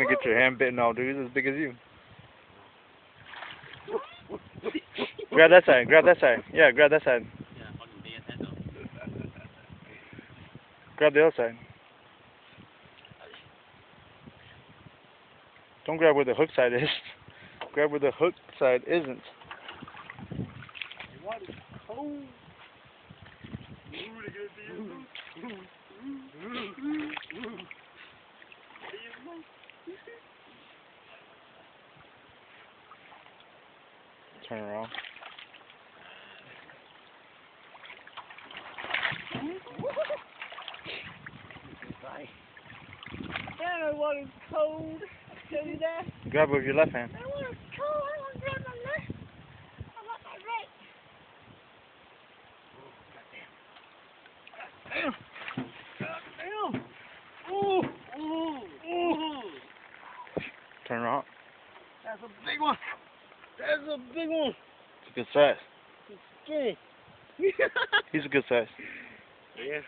gonna get your hand bitten off, dude. He's as big as you. Grab that side. Grab that side. Yeah, grab that side. Grab the other side. Don't grab where the hook side is. Grab where the hook side isn't. Turn around. That water's cold. Tell you that. Grab it with your left hand. That water's cold. I want to grab my left. I want my right. Goddamn. Turn around. That's a big one. That's a big one. It's a good size. It's skinny. He's a good size. Yeah.